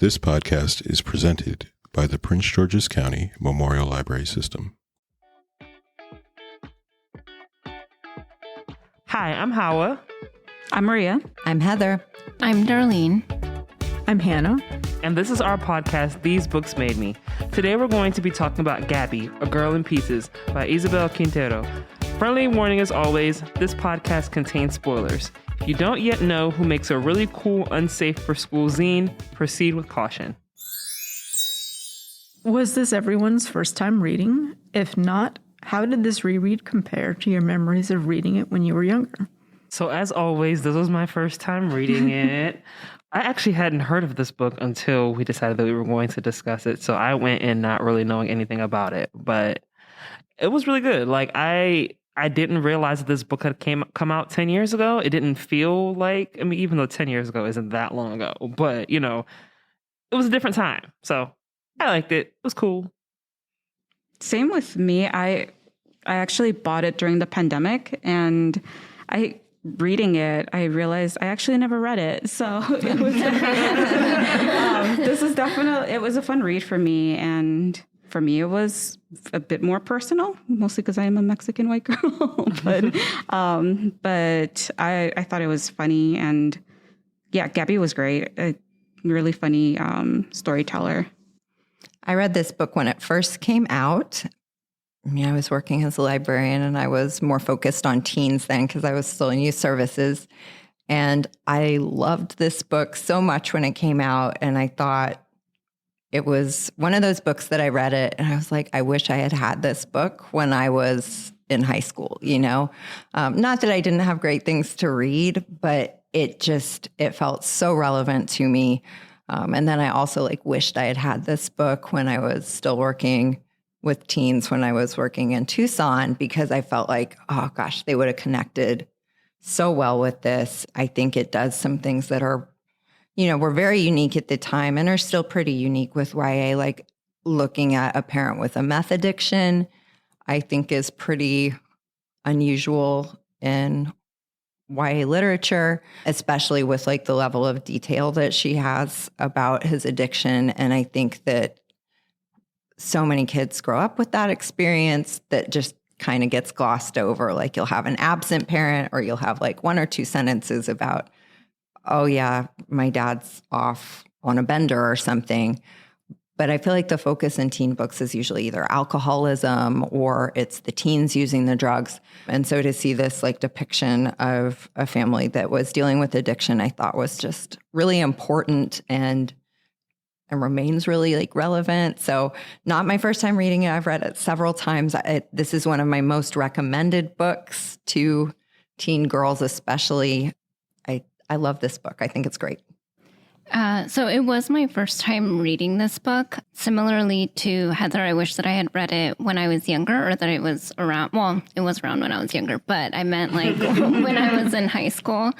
This podcast is presented by the Prince George's County Memorial Library System. Hi, I'm Hawa. I'm Maria. I'm Heather. I'm Darlene. I'm Hannah. And this is our podcast, These Books Made Me. Today we're going to be talking about Gabi, A Girl in Pieces by Isabel Quintero. Friendly warning as always, this podcast contains spoilers. If you don't yet know who makes a really cool, unsafe for school zine, proceed with caution. Was this everyone's first time reading? If not, how did this reread compare to your memories of reading it when you were younger? So as always, this was my first time reading it. I actually hadn't heard of this book until we decided that we were going to discuss it. So I went in not really knowing anything about it, but it was really good. Like I didn't realize that this book had come out 10 years ago. It didn't feel like, I mean, even though 10 years ago isn't that long ago, but you know, it was a different time. So I liked it. It was cool. Same with me. I actually bought it during the pandemic, and reading it, I realized I actually never read it. So it was, it was a fun read for me. And for me, it was a bit more personal, mostly because I am a Mexican white girl. but I thought it was funny. And yeah, Gabi was great. A really funny storyteller. I read this book when it first came out. I was working as a librarian, and I was more focused on teens then because I was still in youth services. And I loved this book so much when it came out, and I thought it was one of those books that I read it, and I was like, I wish I had had this book when I was in high school, you know? Not that I didn't have great things to read, but it felt so relevant to me. And then I also wished I had had this book when I was still working with teens, when I was working in Tucson, because I felt like, oh gosh, they would have connected so well with this. I think it does some things that are, were very unique at the time and are still pretty unique with YA, like looking at a parent with a meth addiction, I think is pretty unusual in YA literature, especially with the level of detail that she has about his addiction. And I think that so many kids grow up with that experience that just kind of gets glossed over. Like you'll have an absent parent, or you'll have one or two sentences about, oh yeah, my dad's off on a bender or something. But I feel like the focus in teen books is usually either alcoholism or it's the teens using the drugs. And so to see this depiction of a family that was dealing with addiction, I thought was just really important and remains really relevant. So not my first time reading it. I've read it several times. This is one of my most recommended books to teen girls, especially. I love this book. I think it's great. So it was my first time reading this book. Similarly to Heather, I wish that I had read it when I was younger, or that it was around. Well, it was around when I was younger, but I meant when I was in high school.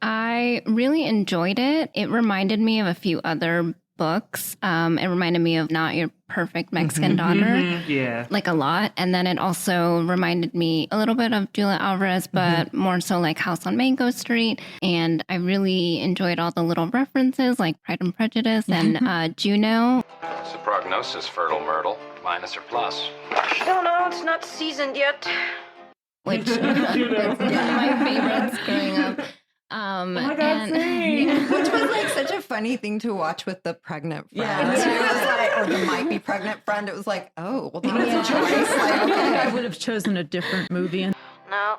I really enjoyed it. It reminded me of a few other books. It reminded me of Not Your Perfect Mexican Daughter. Yeah. A lot. And then it also reminded me a little bit of Julia Alvarez, but more so House on Mango Street. And I really enjoyed all the little references like Pride and Prejudice and Juno. Is the prognosis fertile, Myrtle? Minus or plus? I don't know. It's not seasoned yet. Which was one of my favorites growing up. Oh my God, same. Which was such a funny thing to watch with the pregnant friend. Yeah. Or the might be pregnant friend. It was oh, well, that was a choice. Okay. I would have chosen a different movie. No.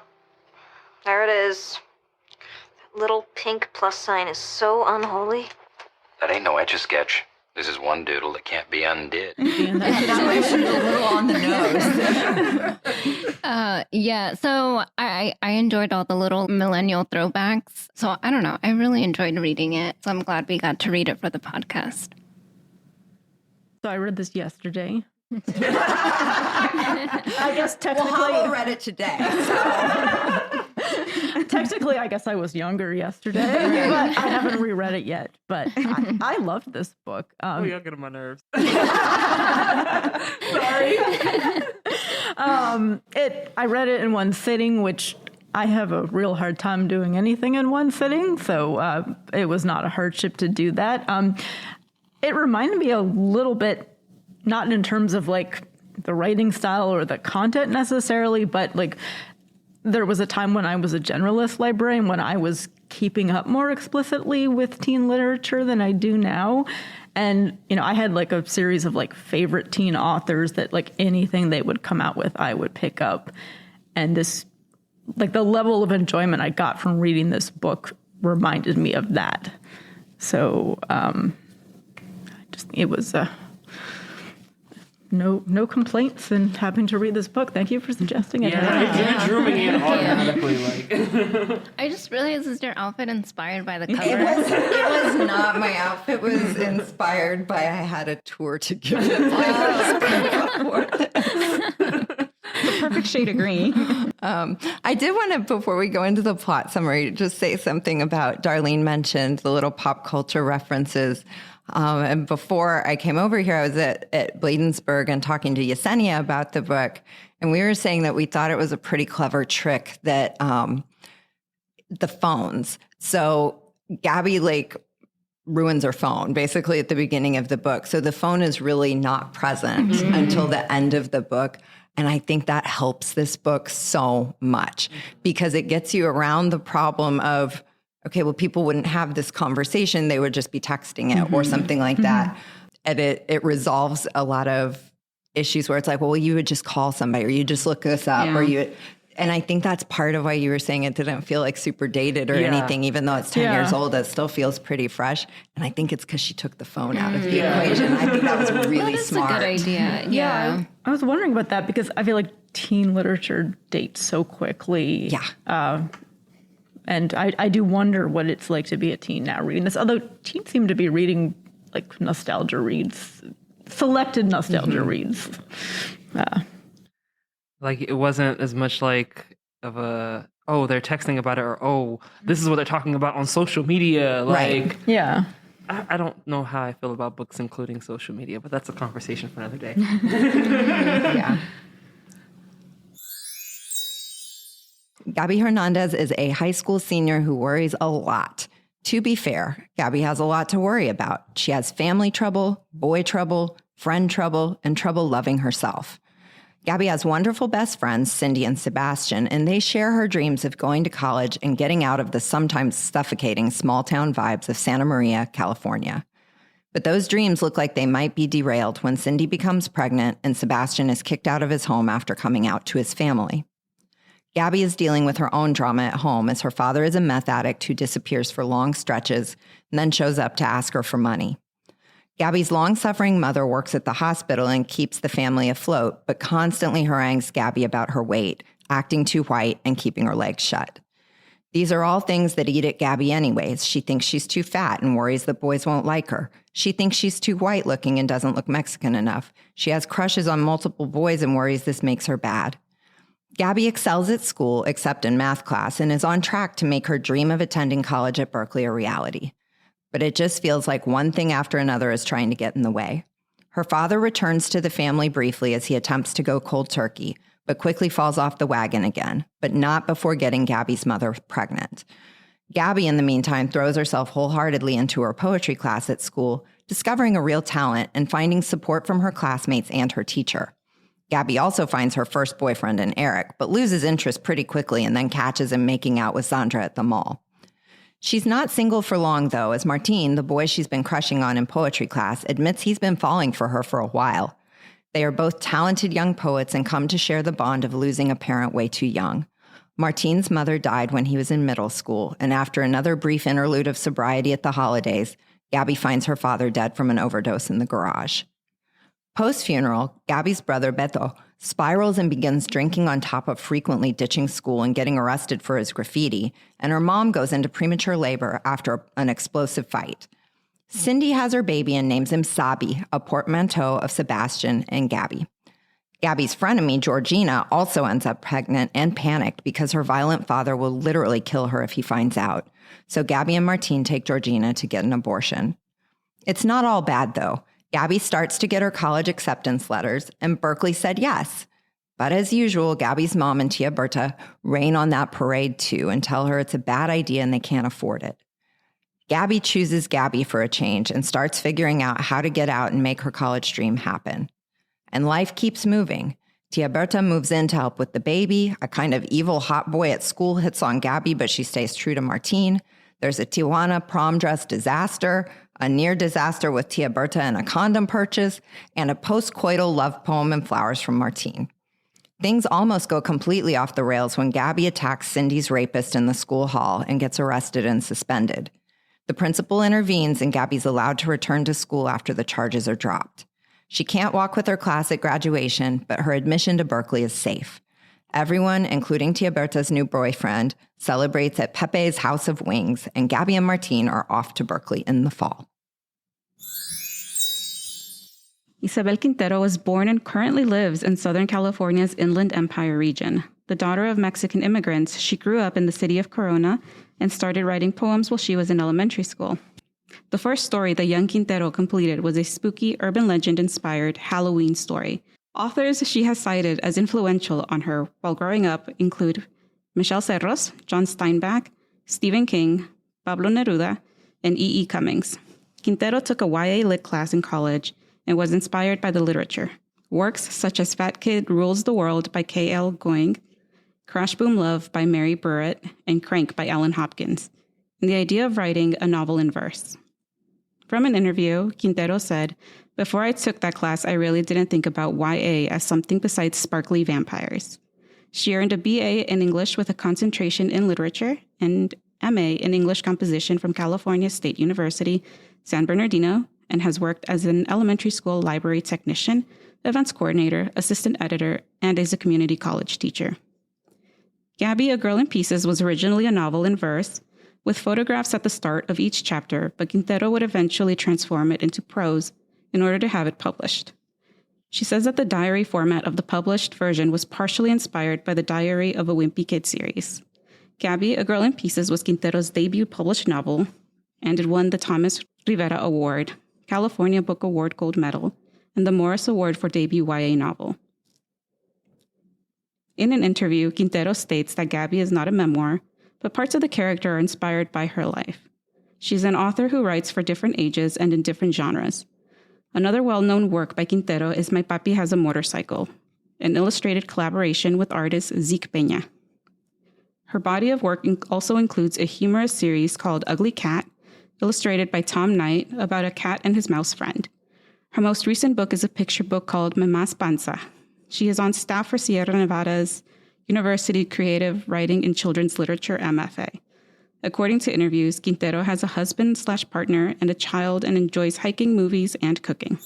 There it is. That little pink plus sign is so unholy. That ain't no Etch-a-Sketch. This is one doodle that can't be undid. That might be a little on the nose. Yeah, so I enjoyed all the little millennial throwbacks. So I don't know. I really enjoyed reading it. So I'm glad we got to read it for the podcast. So I read this yesterday. I guess technically... Well, Howell read it today. So. Technically, I guess I was younger yesterday, but I haven't reread it yet. But I loved this book. You're getting on my nerves. Sorry. I read it in one sitting, which I have a real hard time doing anything in one sitting, so it was not a hardship to do that. it reminded me a little bit, not in terms of like the writing style or the content necessarily, but like there was a time when I was a generalist librarian when I was keeping up more explicitly with teen literature than I do now. And, you know, I had like a series of like favorite teen authors that like anything they would come out with, I would pick up. And this, like the level of enjoyment I got from reading this book reminded me of that. So it was no complaints in having to read this book. Thank you for suggesting it. Yeah, you drew me in automatically. Like, I just realized, is your outfit inspired by the cover? It was not my outfit. It was inspired by I had a tour to give the Perfect shade of green. I did want to, before we go into the plot summary, just say something about Darlene mentioned the little pop culture references. And before I came over here, I was at Bladensburg and talking to Yesenia about the book. And we were saying that we thought it was a pretty clever trick that the phones. So Gabi like ruins her phone basically at the beginning of the book. So the phone is really not present until the end of the book. And I think that helps this book so much because it gets you around the problem of, okay, well, people wouldn't have this conversation. They would just be texting it or something like that. And it resolves a lot of issues where it's like, well, you would just call somebody or you just look this up or you... And I think that's part of why you were saying it didn't feel like super dated or anything, even though it's 10 years old, it still feels pretty fresh. And I think it's because she took the phone out of the equation. I think that was really smart. That's a good idea. Yeah. I was wondering about that because I feel like teen literature dates so quickly. Yeah. And I do wonder what it's like to be a teen now reading this, although teens seem to be reading like nostalgia reads, selected nostalgia reads. like it wasn't as much like of a, oh, they're texting about it or, oh, this is what they're talking about on social media. Like, yeah. I don't know how I feel about books including social media, but that's a conversation for another day. Yeah. Gabi Hernandez is a high school senior who worries a lot. To be fair, Gabi has a lot to worry about. She has family trouble, boy trouble, friend trouble, and trouble loving herself. Gabi has wonderful best friends, Cindy and Sebastian, and they share her dreams of going to college and getting out of the sometimes suffocating small-town vibes of Santa Maria, California. But those dreams look like they might be derailed when Cindy becomes pregnant and Sebastian is kicked out of his home after coming out to his family. Gabi is dealing with her own drama at home as her father is a meth addict who disappears for long stretches and then shows up to ask her for money. Gabi's long-suffering mother works at the hospital and keeps the family afloat, but constantly harangues Gabi about her weight, acting too white, and keeping her legs shut. These are all things that eat at Gabi anyways. She thinks she's too fat and worries that boys won't like her. She thinks she's too white-looking and doesn't look Mexican enough. She has crushes on multiple boys and worries this makes her bad. Gabi excels at school, except in math class, and is on track to make her dream of attending college at Berkeley a reality. But it just feels like one thing after another is trying to get in the way. Her father returns to the family briefly as he attempts to go cold turkey, but quickly falls off the wagon again, but not before getting Gabi's mother pregnant. Gabi, in the meantime, throws herself wholeheartedly into her poetry class at school, discovering a real talent and finding support from her classmates and her teacher. Gabi also finds her first boyfriend in Eric, but loses interest pretty quickly and then catches him making out with Sandra at the mall. She's not single for long, though, as Martin, the boy she's been crushing on in poetry class, admits he's been falling for her for a while. They are both talented young poets and come to share the bond of losing a parent way too young. Martin's mother died when he was in middle school, and after another brief interlude of sobriety at the holidays, Gabi finds her father dead from an overdose in the garage. Post-funeral, Gabi's brother, Beto, spirals and begins drinking on top of frequently ditching school and getting arrested for his graffiti, and her mom goes into premature labor after an explosive fight. Cindy has her baby and names him Sabi, a portmanteau of Sebastian and Gabi. Gabi's frenemy, Georgina, also ends up pregnant and panicked because her violent father will literally kill her if he finds out. So Gabi and Martin take Georgina to get an abortion. It's not all bad, though. Gabi starts to get her college acceptance letters, and Berkeley said yes. But as usual, Gabi's mom and Tia Berta rain on that parade too and tell her it's a bad idea and they can't afford it. Gabi chooses Gabi for a change and starts figuring out how to get out and make her college dream happen. And life keeps moving. Tia Berta moves in to help with the baby. A kind of evil hot boy at school hits on Gabi, but she stays true to Martin. There's a Tijuana prom dress disaster, a near disaster with Tia Berta and a condom purchase, and a post-coital love poem and flowers from Martin. Things almost go completely off the rails when Gabi attacks Cindy's rapist in the school hall and gets arrested and suspended. The principal intervenes and Gabi's allowed to return to school after the charges are dropped. She can't walk with her class at graduation, but her admission to Berkeley is safe. Everyone, including Tia Berta's new boyfriend, celebrates at Pepe's House of Wings, and Gabi and Martin are off to Berkeley in the fall. Isabel Quintero was born and currently lives in Southern California's Inland Empire region. The daughter of Mexican immigrants, she grew up in the city of Corona and started writing poems while she was in elementary school. The first story the young Quintero completed was a spooky, urban legend-inspired Halloween story. Authors she has cited as influential on her while growing up include Michelle Serros, John Steinbeck, Stephen King, Pablo Neruda, and E.E. Cummings. Quintero took a YA lit class in college and was inspired by the literature. Works such as Fat Kid Rules the World by K.L. Going, Crash Boom Love by Mary Burrett, and Crank by Ellen Hopkins, and the idea of writing a novel in verse. From an interview, Quintero said, "Before I took that class, I really didn't think about YA as something besides sparkly vampires." She earned a BA in English with a concentration in literature and MA in English composition from California State University, San Bernardino, and has worked as an elementary school library technician, events coordinator, assistant editor, and as a community college teacher. Gabi, A Girl in Pieces was originally a novel in verse, with photographs at the start of each chapter, but Quintero would eventually transform it into prose in order to have it published. She says that the diary format of the published version was partially inspired by the Diary of a Wimpy Kid series. Gabi, A Girl in Pieces was Quintero's debut published novel, and it won the Thomas Rivera Award, California Book Award Gold Medal, and the Morris Award for Debut YA Novel. In an interview, Quintero states that Gabi is not a memoir, but parts of the character are inspired by her life. She's an author who writes for different ages and in different genres. Another well-known work by Quintero is My Papi Has a Motorcycle, an illustrated collaboration with artist Zeke Peña. Her body of work also includes a humorous series called Ugly Cat, illustrated by Tom Knight, about a cat and his mouse friend. Her most recent book is a picture book called Mamás Panza. She is on staff for Sierra Nevada's University Creative Writing and Children's Literature MFA. According to interviews, Quintero has a husband/partner and a child and enjoys hiking, movies, and cooking.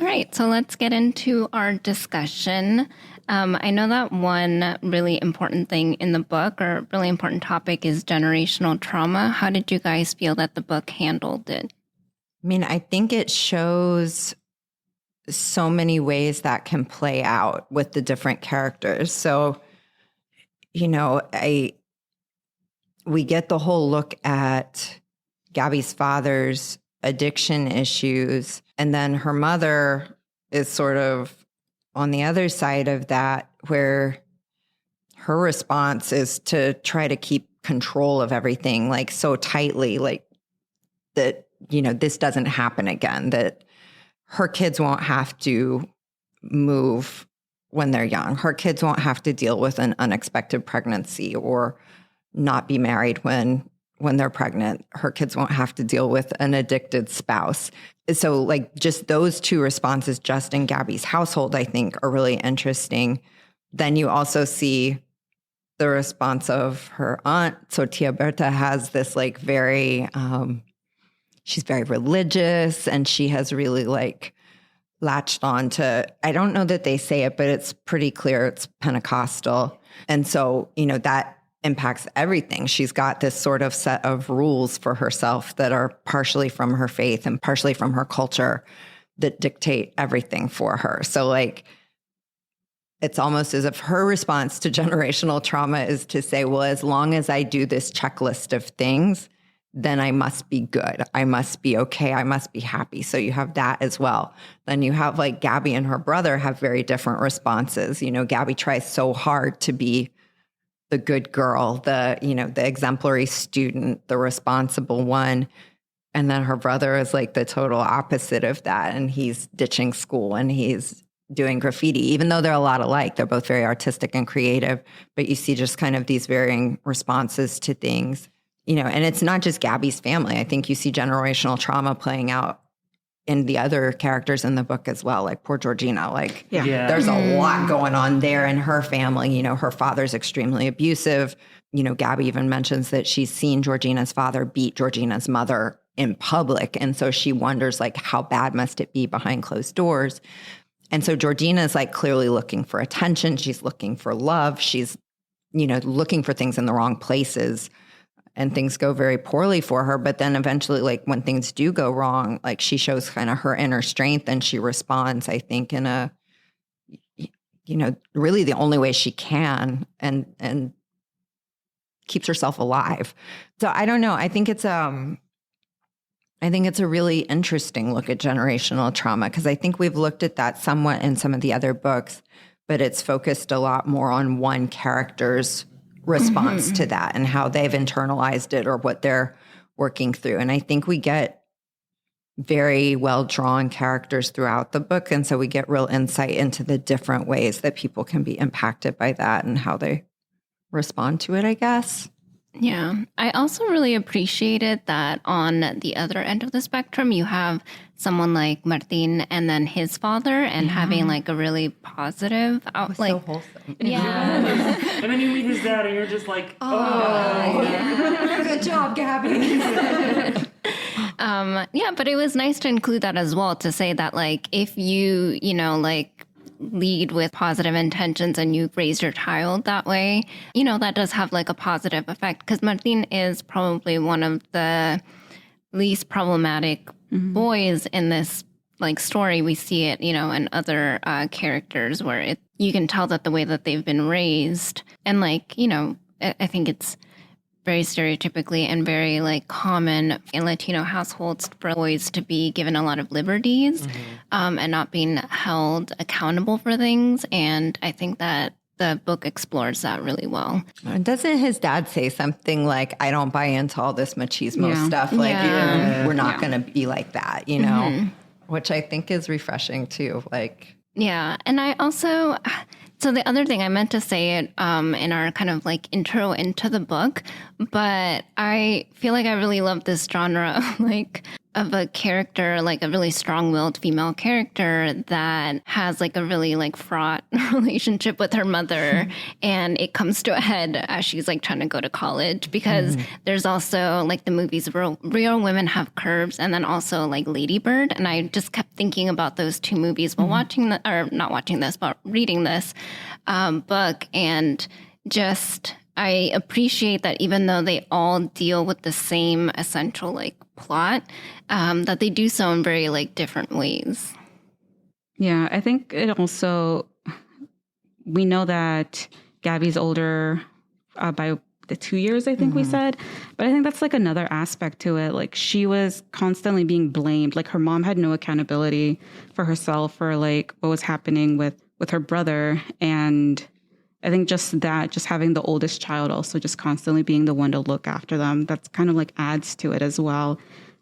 All right, so let's get into our discussion. I know that one really important thing in the book, or really important topic, is generational trauma. How did you guys feel that the book handled it? I mean, I think it shows so many ways that can play out with the different characters. So, you know, we get the whole look at Gabi's father's addiction issues, and then her mother is sort of on the other side of that, where her response is to try to keep control of everything, like so tightly, like that, you know, this doesn't happen again, that her kids won't have to move when they're young. Her kids won't have to deal with an unexpected pregnancy or not be married when they're pregnant. Her kids won't have to deal with an addicted spouse. So like just those two responses just in Gabi's household, I think, are really interesting. Then you also see the response of her aunt. So Tia Berta has this like very, she's very religious, and she has really like latched on to, I don't know that they say it, but it's pretty clear it's Pentecostal. And so, you know, that impacts everything. She's got this sort of set of rules for herself that are partially from her faith and partially from her culture that dictate everything for her. So like, it's almost as if her response to generational trauma is to say, well, as long as I do this checklist of things, then I must be good. I must be okay. I must be happy. So you have that as well. Then you have like Gabi and her brother have very different responses. You know, Gabi tries so hard to be the good girl, the exemplary student, the responsible one. And then her brother is like the total opposite of that. And he's ditching school and he's doing graffiti, even though they're a lot alike. They're both very artistic and creative, but you see just kind of these varying responses to things, and it's not just Gabi's family. I think you see generational trauma playing out in the other characters in the book as well, like poor Georgina. Like, there's a lot going on there in her family. Her father's extremely abusive. Gabi even mentions that she's seen Georgina's father beat Georgina's mother in public. And so she wonders, like, how bad must it be behind closed doors? And so Georgina is like clearly looking for attention. She's looking for love. She's, looking for things in the wrong places. And things go very poorly for her. But then eventually, like when things do go wrong, like she shows kind of her inner strength and she responds, I think, in a, really the only way she can and keeps herself alive. So I don't know. I think it's a really interesting look at generational trauma, because I think we've looked at that somewhat in some of the other books, but it's focused a lot more on one character's response to that and how they've internalized it or what they're working through. And I think we get very well-drawn characters throughout the book. And so we get real insight into the different ways that people can be impacted by that and how they respond to it, I guess. Yeah. I also really appreciated that on the other end of the spectrum, you have someone like Martin and then his father and having like a really positive like so wholesome. Yeah. And then you meet his dad and you're just like, Good job, Gabi. Yeah, but it was nice to include that as well, to say that like if you, lead with positive intentions and you raise your child that way, that does have like a positive effect, because Martin is probably one of the least problematic boys in this like story. We see it, in other characters where you can tell that the way that they've been raised and like, I think it's very stereotypically and very like common in Latino households for boys to be given a lot of liberties and not being held accountable for things. And I think that the book explores that really well. Doesn't his dad say something like, I don't buy into all this machismo stuff. Like, we're not going to be like that, which I think is refreshing too. Like, yeah. And I also, so the other thing I meant to say it in our kind of like intro into the book, but I feel like I really love this genre of a character, like a really strong-willed female character that has like a really like fraught relationship with her mother. And it comes to a head as she's like trying to go to college, because there's also like the movies Real Women Have Curves and then also like Lady Bird. And I just kept thinking about those two movies while not watching this, but reading this book. And just, I appreciate that even though they all deal with the same essential like plot, that they do so in very like different ways. Yeah, I think it also, we know that Gabi's older by the 2 years, I think we said, but I think that's like another aspect to it. Like she was constantly being blamed. Like her mom had no accountability for herself for like what was happening with her brother. And I think just having the oldest child also just constantly being the one to look after them, that's kind of like adds to it as well.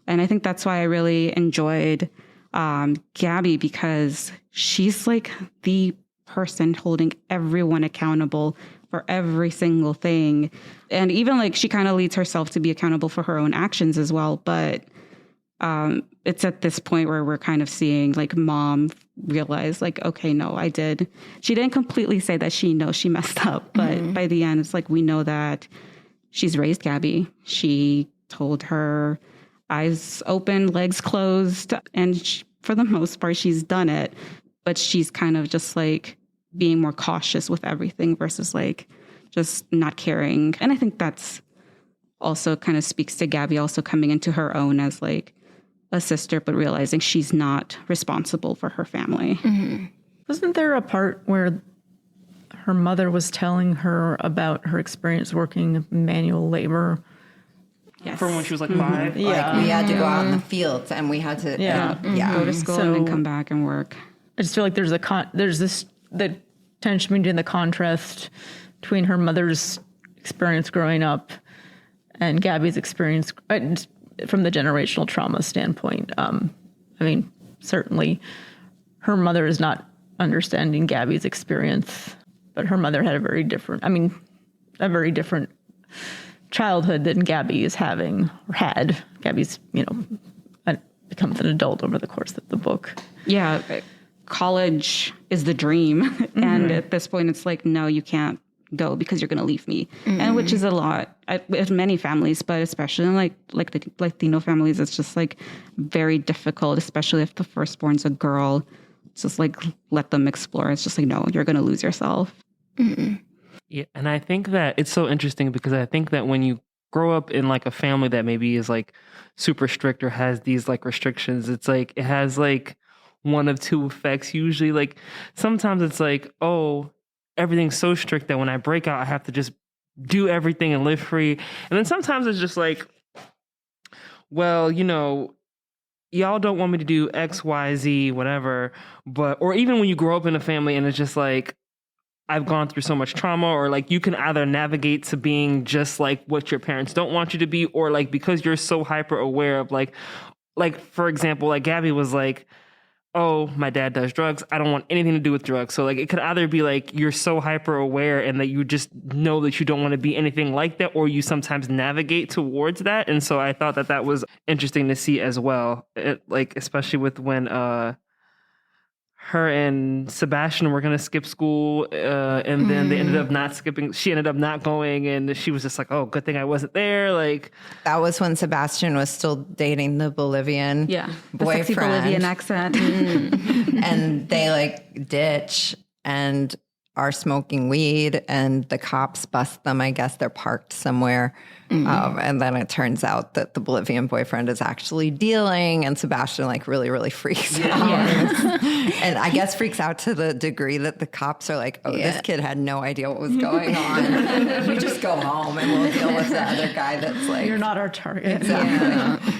And I think that's why I really enjoyed Gabi, because she's like the person holding everyone accountable for every single thing. And even like she kind of leads herself to be accountable for her own actions as well. But it's at this point where we're kind of seeing like mom realize like, okay, no, I did. She didn't completely say that she knows she messed up, but by the end, it's like, we know that she's raised Gabi. She told her eyes open, legs closed. And for the most part, she's done it, but she's kind of just like being more cautious with everything versus like just not caring. And I think that's also kind of speaks to Gabi also coming into her own as like a sister, but realizing she's not responsible for her family. Wasn't there a part where her mother was telling her about her experience working manual labor? Yes. From when she was like 5? Yeah. Like we had to go out in the fields and we had to Go to school and then come back and work. I just feel like there's the tension between the contrast between her mother's experience growing up and Gabi's experience from the generational trauma standpoint. I mean, certainly her mother is not understanding Gabi's experience, but her mother had a very different childhood than Gabi is having or had. Gabi's, becomes an adult over the course of the book. Yeah, college is the dream. And at this point, it's like, no, you can't go because you're going to leave me. And which is a lot in many families, but especially in like the Latino families, it's just like very difficult, especially if the firstborn's a girl. It's just like, let them explore. It's just like, no, you're going to lose yourself. Yeah, and I think that it's so interesting because I think that when you grow up in like a family that maybe is like super strict or has these like restrictions, it's like it has like one of two effects. Usually, like sometimes it's like, oh, everything's so strict that when I break out, I have to just do everything and live free. And then sometimes it's just like, well, y'all don't want me to do X, Y, Z, whatever. But, or even when you grow up in a family and it's just like, I've gone through so much trauma, or like you can either navigate to being just like what your parents don't want you to be, or like because you're so hyper aware of like for example, like Gabi was like, oh, my dad does drugs, I don't want anything to do with drugs. So like it could either be like you're so hyper aware and that you just know that you don't want to be anything like that, or you sometimes navigate towards that. And so I thought that was interesting to see as well. Like especially with when her and Sebastian were going to skip school, and then they ended up not skipping. She ended up not going, and she was just like, oh, good thing I wasn't there. Like that was when Sebastian was still dating the Bolivian boyfriend. The sexy Bolivian accent. And they like ditch and are smoking weed, and the cops bust them. I guess they're parked somewhere. And then it turns out that the Bolivian boyfriend is actually dealing, and Sebastian like really, really freaks out. And I guess freaks out to the degree that the cops are like, oh, this kid had no idea what was going on. You just go home and we'll deal with the other guy that's like, you're not our target. Exactly.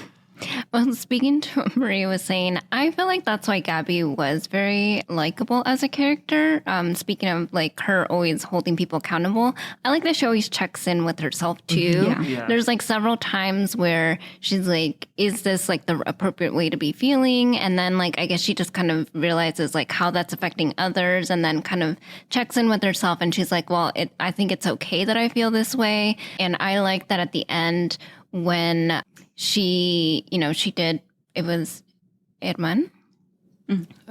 Well, speaking to what Maria was saying, I feel like that's why Gabi was very likable as a character. Speaking of like her always holding people accountable, I like that she always checks in with herself too. Yeah. There's like several times where she's like, is this like the appropriate way to be feeling? And then like, I guess she just kind of realizes like how that's affecting others, and then kind of checks in with herself. And she's like, well, I think it's okay that I feel this way. And I like that at the end when she did, it was Edmund.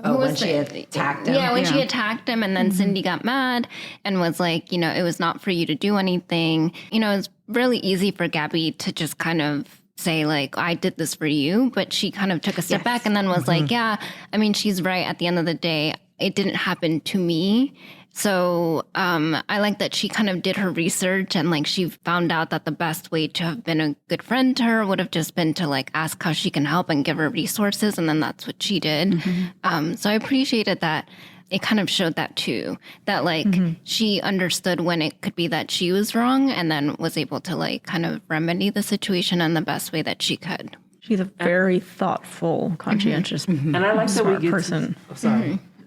Oh, when she attacked him. Yeah, when she attacked him, and then Cindy got mad and was like, it was not for you to do anything. It's really easy for Gabi to just kind of say like, I did this for you, but she kind of took a step back and then was like, yeah, I mean, she's right. At the end of the day, it didn't happen to me. So I like that she kind of did her research, and like she found out that the best way to have been a good friend to her would have just been to like ask how she can help and give her resources. And then that's what she did. So I appreciated that. It kind of showed that too, that like she understood when it could be that she was wrong, and then was able to like kind of remedy the situation in the best way that she could. She's a very thoughtful, conscientious, and I like that we get person.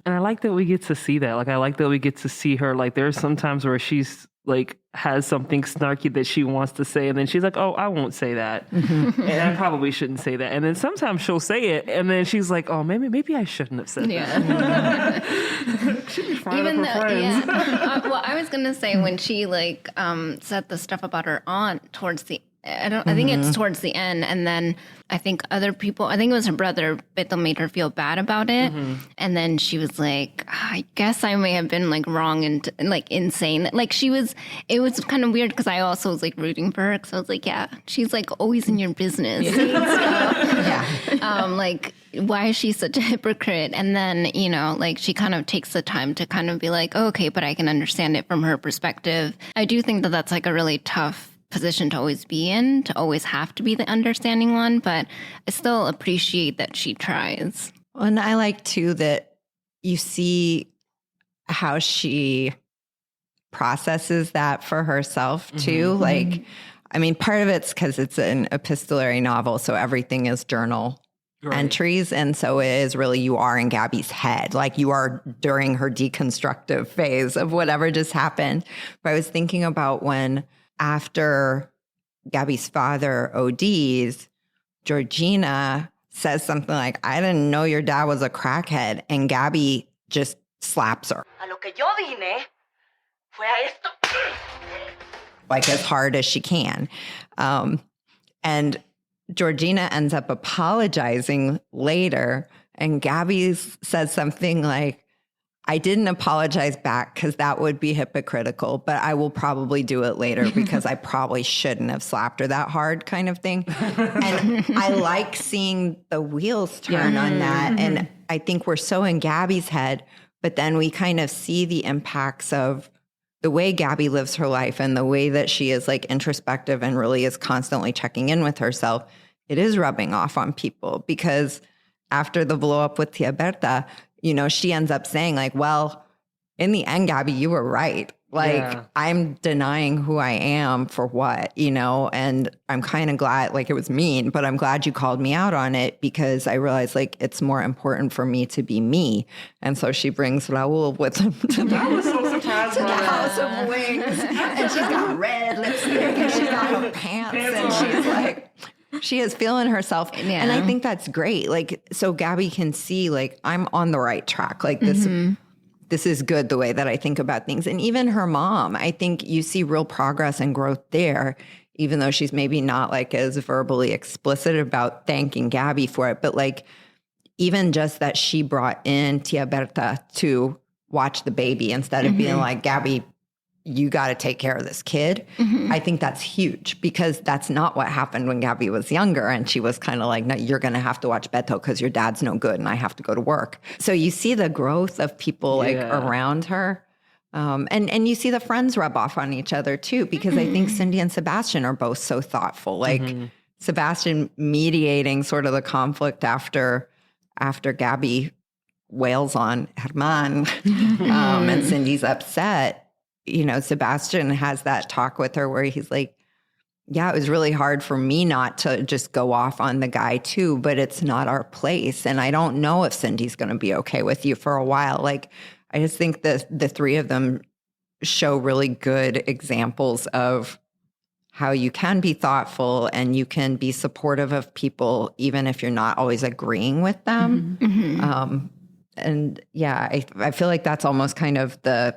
And I like that we get to see that. Like, I like that we get to see her. Like, there's some times where she's like has something snarky that she wants to say, and then she's like, "Oh, I won't say that," and I probably shouldn't say that. And then sometimes she'll say it, and then she's like, "Oh, maybe I shouldn't have said that." She'd be fine with her friends. Well, I was gonna say when she like said the stuff about her aunt towards the. I think it's towards the end, and then I think other people, I think it was her brother, Beto made her feel bad about it, and then she was like, I guess I may have been like wrong and like insane. Like it was kind of weird because I also was like rooting for her because I was like, yeah, she's like always in your business. Like, why is she such a hypocrite? And then, like she kind of takes the time to kind of be like, oh, okay, but I can understand it from her perspective. I do think that that's like a really tough position to always be in, to always have to be the understanding one, but I still appreciate that she tries. Well, and I like too that you see how she processes that for herself too. Like, I mean, part of it's because it's an epistolary novel, so everything is journal entries. And so it is really, you are in Gabi's head, like you are during her deconstructive phase of whatever just happened. But I was thinking about when after Gabi's father ODs, Georgina says something like, I didn't know your dad was a crackhead. And Gabi just slaps her. A lo que yo vine fue a esto. Like as hard as she can. And Georgina ends up apologizing later. And Gabi says something like, I didn't apologize back because that would be hypocritical, but I will probably do it later because I probably shouldn't have slapped her that hard, kind of thing. And I like seeing the wheels turn on that. And I think we're so in Gabi's head, but then we kind of see the impacts of the way Gabi lives her life and the way that she is like introspective and really is constantly checking in with herself. It is rubbing off on people because after the blow up with Tia Berta, you know, she ends up saying like, well, in the end, Gabi, you were right. Like, I'm denying who I am for what, you know, and I'm kind of glad, like it was mean, but I'm glad you called me out on it because I realized like it's more important for me to be me. And so she brings Raul with him to the House of Wings. And she's got red lipstick and she's got her pants and she's like, she is feeling herself. Yeah. And I think that's great. Like, so Gabi can see like, I'm on the right track. Like this is good the way that I think about things. And even her mom, I think you see real progress and growth there, even though she's maybe not like as verbally explicit about thanking Gabi for it. But like, even just that she brought in Tia Berta to watch the baby instead of being like, Gabi, you got to take care of this kid. I think that's huge because that's not what happened when Gabi was younger. And she was kind of like, no, you're going to have to watch Beto because your dad's no good and I have to go to work. So you see the growth of people like around her. And you see the friends rub off on each other too, because I think Cindy and Sebastian are both so thoughtful. Like Sebastian mediating sort of the conflict after Gabi wails on Herman and Cindy's upset. You know, Sebastian has that talk with her where he's like, yeah, it was really hard for me not to just go off on the guy too, but it's not our place. And I don't know if Cindy's going to be okay with you for a while. Like, I just think that the three of them show really good examples of how you can be thoughtful and you can be supportive of people, even if you're not always agreeing with them. And yeah, I feel like that's almost kind of the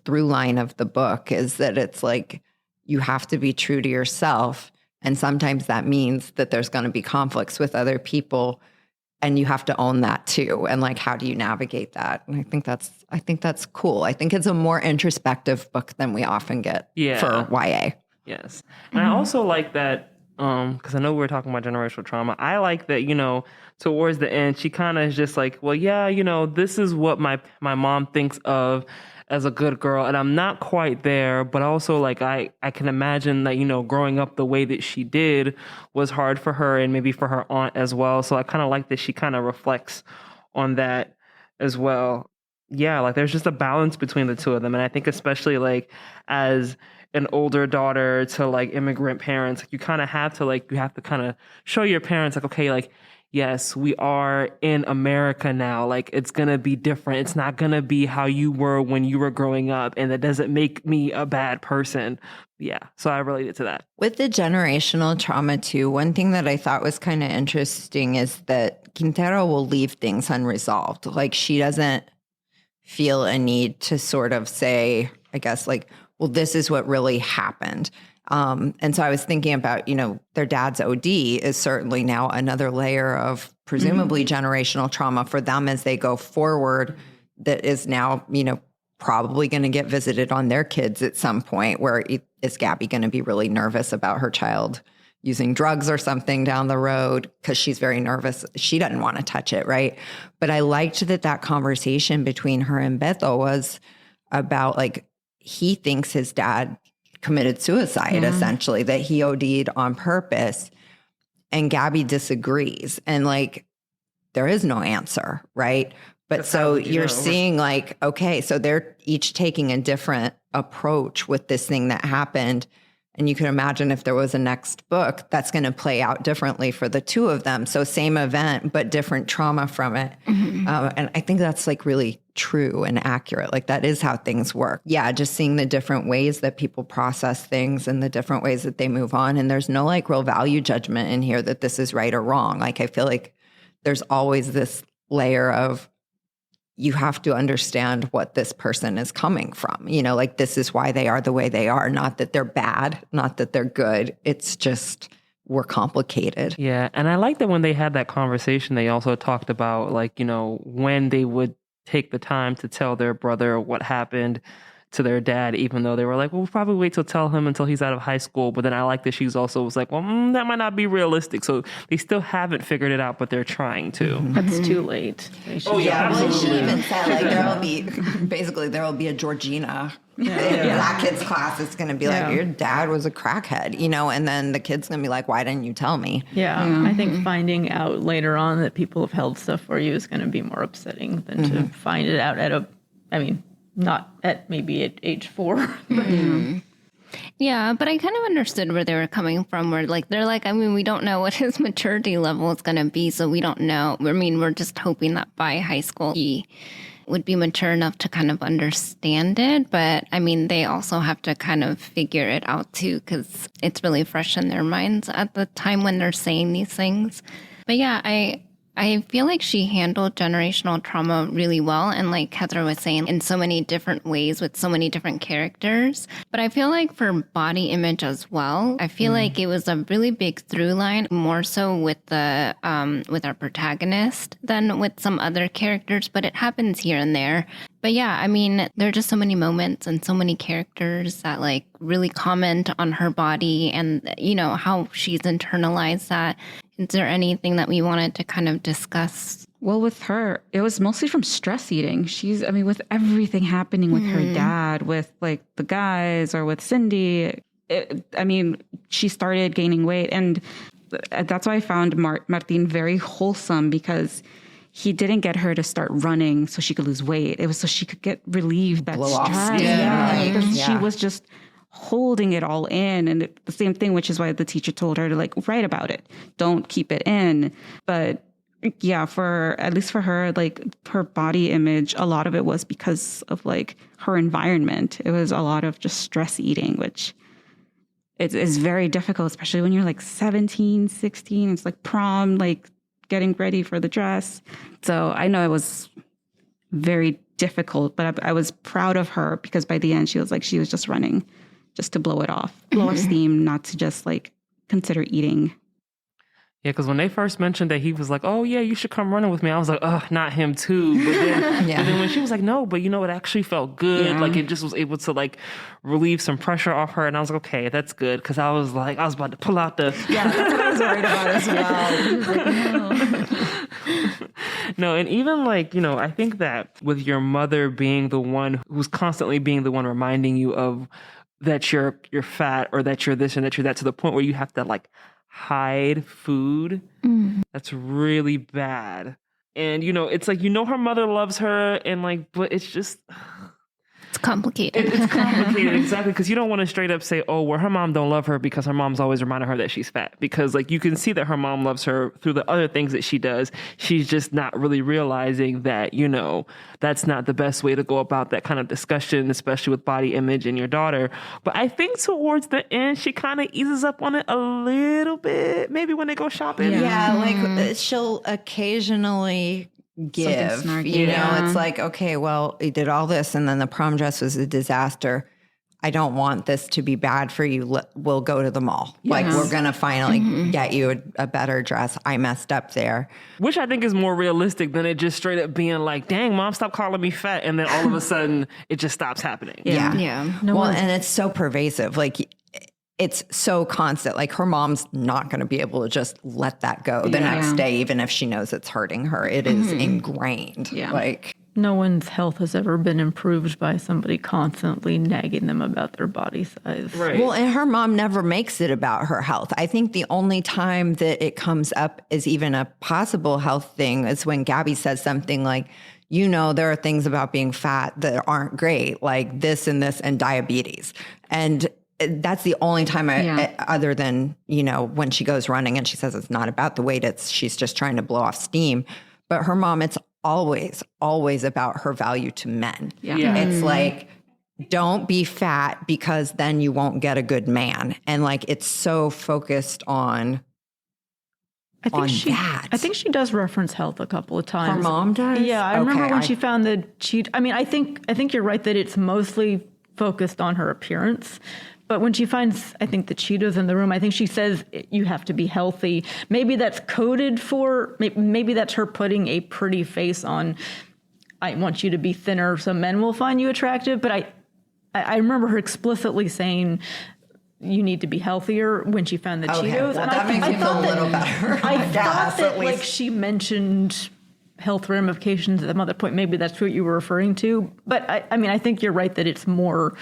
through line of the book is that it's like you have to be true to yourself. And sometimes that means that there's going to be conflicts with other people and you have to own that too. And like, how do you navigate that? And I think that's cool. I think it's a more introspective book than we often get for YA. Yes. And I also like that, because I know we're talking about generational trauma. I like that, you know, towards the end, she kind of is just like, well, yeah, you know, this is what my mom thinks of as a good girl. And I'm not quite there, but also like I can imagine that, you know, growing up the way that she did was hard for her and maybe for her aunt as well. So I kind of like that she kind of reflects on that as well. Yeah, like there's just a balance between the two of them. And I think especially like as an older daughter to like immigrant parents, like you kind of have to kind of show your parents like, okay, like, yes, we are in America now. Like, it's going to be different. It's not going to be how you were when you were growing up. And that doesn't make me a bad person. Yeah. So I related to that. With the generational trauma too, one thing that I thought was kind of interesting is that Quintero will leave things unresolved. Like, she doesn't feel a need to sort of say, I guess, like, well, this is what really happened. And so I was thinking about, you know, their dad's OD is certainly now another layer of presumably generational trauma for them as they go forward that is now, you know, probably going to get visited on their kids at some point where is Gabi going to be really nervous about her child using drugs or something down the road because she's very nervous. She doesn't want to touch it, right? But I liked that conversation between her and Beto was about like, he thinks his dad committed suicide, essentially, that he OD'd on purpose. And Gabi disagrees. And like, there is no answer, right? But so you're seeing like, okay, so they're each taking a different approach with this thing that happened. And you can imagine if there was a next book, that's going to play out differently for the two of them. So same event, but different trauma from it. And I think that's like really true and accurate. Like that is how things work. Yeah, just seeing the different ways that people process things and the different ways that they move on. And there's no like real value judgment in here that this is right or wrong. Like I feel like there's always this layer of you have to understand what this person is coming from. You know, like this is why they are the way they are. Not that they're bad, not that they're good. It's just we're complicated. Yeah. And I like that when they had that conversation, they also talked about like, you know, when they would take the time to tell their brother what happened to their dad, even though they were like, well, we'll probably wait till tell him until he's out of high school. But then I like that she's also was like, well, that might not be realistic. So they still haven't figured it out, but they're trying to. That's too late. Oh, yeah, Well, absolutely. she even said like there will be a Georgina in that kid's class. It's going to be like, your dad was a crackhead, you know, and then the kid's going to be like, why didn't you tell me? Yeah, I think finding out later on that people have held stuff for you is going to be more upsetting than to find it out not at maybe at age 4. Yeah, but I kind of understood where they were coming from, where like they're like, I mean, we don't know what his maturity level is going to be, so we don't know. I mean, we're just hoping that by high school he would be mature enough to kind of understand it. But I mean, they also have to kind of figure it out too, because it's really fresh in their minds at the time when they're saying these things. But yeah, I feel like she handled generational trauma really well. And like Heather was saying, in so many different ways with so many different characters. But I feel like for body image as well, I feel like it was a really big through line, more so with the with our protagonist than with some other characters. But it happens here and there. But yeah, I mean, there are just so many moments and so many characters that like really comment on her body and, you know, how she's internalized that. Is there anything that we wanted to kind of discuss? Well, with her, it was mostly from stress eating. With everything happening with her dad, with like the guys or with Cindy, she started gaining weight. And that's why I found Martin very wholesome, because he didn't get her to start running so she could lose weight. It was so she could get relieved that Blow off stress. steam. Because she was just holding it all in. And the same thing, which is why the teacher told her to like write about it. Don't keep it in. But yeah, at least for her, like her body image, a lot of it was because of like her environment. It was a lot of just stress eating, which is very difficult, especially when you're like 17, 16. It's like prom, like getting ready for the dress. So I know it was very difficult, but I was proud of her, because by the end she was just running just to blow off steam, not to just like consider eating. Yeah, because when they first mentioned that he was like, oh, yeah, you should come running with me, I was like, oh, not him too. But then, but then when she was like, no, but you know, it actually felt good. Yeah. Like it just was able to like relieve some pressure off her. And I was like, okay, that's good. Because I was about to pull out the... Yeah, that's what I was worried about as well. He was like, no. No, and even like, you know, I think that with your mother being the one who's constantly being the one reminding you of that you're fat, or that you're this and that you're that, to the point where you have to like hide food, that's really bad. And you know, it's like, you know, her mother loves her, and like, but it's just, it's complicated. It's complicated, exactly, because you don't want to straight up say, oh, well, her mom don't love her because her mom's always reminding her that she's fat, because like you can see that her mom loves her through the other things that she does. She's just not really realizing that, you know, that's not the best way to go about that kind of discussion, especially with body image and your daughter. But I think towards the end, she kind of eases up on it a little bit, maybe when they go shopping. Yeah, like she'll occasionally give, you know, it's like, okay, well, you did all this and then the prom dress was a disaster. I don't want this to be bad for you. We'll go to the mall. Yes. Like, we're going to finally get you a better dress. I messed up there. Which I think is more realistic than it just straight up being like, dang, mom, stop calling me fat. And then all of a sudden it just stops happening. Yeah. And it's so pervasive. Like, it's so constant. Like, her mom's not going to be able to just let that go the next day, even if she knows it's hurting her. It is ingrained. Yeah. Like, no one's health has ever been improved by somebody constantly nagging them about their body size. Right. Well, and her mom never makes it about her health. I think the only time that it comes up as even a possible health thing is when Gabi says something like, you know, there are things about being fat that aren't great, like this and diabetes. And that's the only time other than, you know, when she goes running and she says it's not about the weight, she's just trying to blow off steam. But her mom, it's always about her value to men. Yeah. It's like, don't be fat because then you won't get a good man. And like, it's so focused on I think she does reference health a couple of times. Her mom does? Yeah, I remember Okay, when she found that I think you're right that it's mostly focused on her appearance. But when she finds, I think, the Cheetos in the room, I think she says you have to be healthy. Maybe that's coded for, maybe that's her putting a pretty face on, I want you to be thinner so men will find you attractive. But I remember her explicitly saying you need to be healthier when she found the Cheetos. Well, that makes me feel a little better. I thought that like she mentioned health ramifications at some other point. Maybe that's what you were referring to. But I think you're right that it's more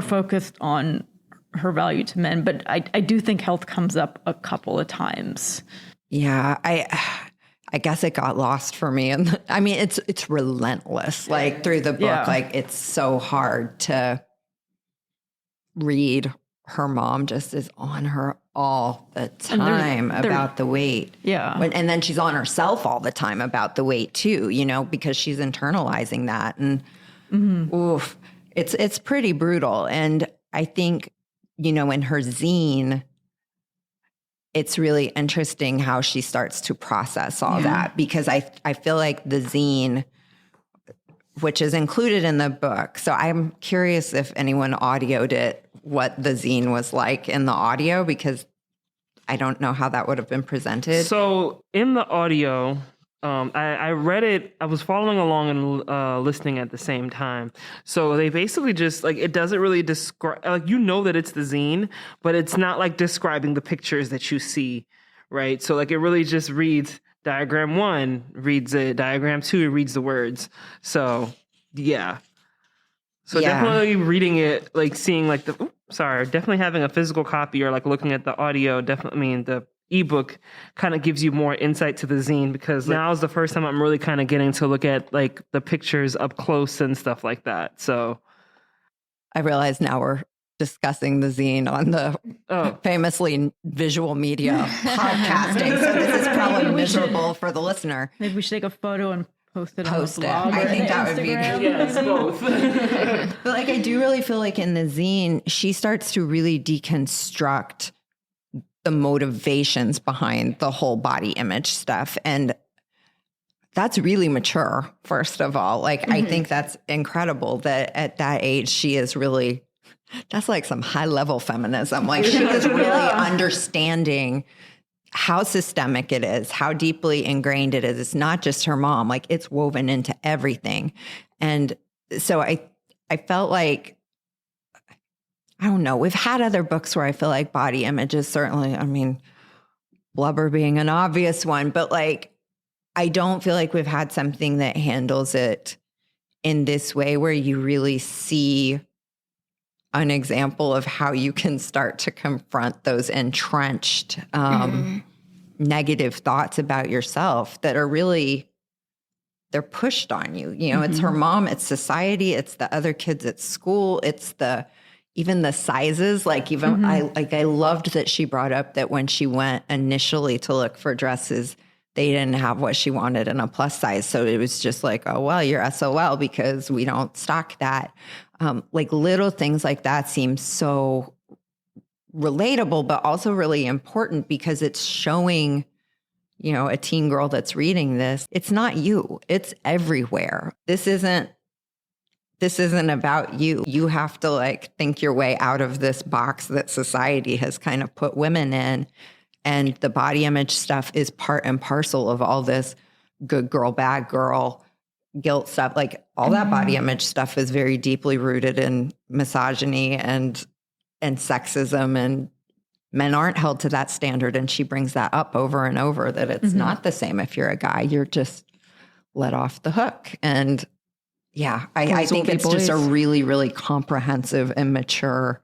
focused on her value to men. But I do think health comes up a couple of times. Yeah, I guess it got lost for me. And I mean, it's relentless. Like through the book, like it's so hard to read. Her mom just is on her all the time about the weight. Yeah. And then she's on herself all the time about the weight too, because she's internalizing that. And oof, it's pretty brutal. And I think, in her zine, it's really interesting how she starts to process all that, because I feel like the zine, which is included in the book. So I'm curious if anyone audioed it, what the zine was like in the audio, because I don't know how that would have been presented. So in the audio, I read it. I was following along and listening at the same time. So they basically just like, it doesn't really describe, like, that it's the zine, but it's not like describing the pictures that you see, right? So like it really just reads diagram 1, reads it, diagram 2 reads the words. So yeah. So definitely reading it, like seeing like definitely having a physical copy or like looking at the audio, the ebook kind of gives you more insight to the zine, because now is the first time I'm really kind of getting to look at like the pictures up close and stuff like that. So I realize now we're discussing the zine on the famously visual media podcasting. So this is probably miserable for the listener. Maybe we should take a photo and post it on the blog. I think that would be Instagram. yes, both. But like, I do really feel like in the zine, she starts to really deconstruct the motivations behind the whole body image stuff. And that's really mature, first of all. Like, I think that's incredible that at that age, she is really, that's like some high level feminism. Like, she is really understanding how systemic it is, how deeply ingrained it is. It's not just her mom, like it's woven into everything. And so I felt like, I don't know, we've had other books where I feel like body images, certainly, Blubber being an obvious one, but like, I don't feel like we've had something that handles it in this way where you really see an example of how you can start to confront those entrenched negative thoughts about yourself that are really, they're pushed on you. It's her mom, it's society, it's the other kids at school, it's even the sizes. Like even I loved that she brought up that when she went initially to look for dresses, they didn't have what she wanted in a plus size. So it was just like, oh, well, you're SOL because we don't stock that. Like little things like that seem so relatable, but also really important because it's showing, a teen girl that's reading this, it's not you, it's everywhere. This isn't about you. You have to like think your way out of this box that society has kind of put women in. And the body image stuff is part and parcel of all this good girl, bad girl, guilt stuff. Like all that body image stuff is very deeply rooted in misogyny and sexism, and men aren't held to that standard. And she brings that up over and over, that it's not the same if you're a guy, you're just let off the hook. And yeah, I think it's just a really, really comprehensive and mature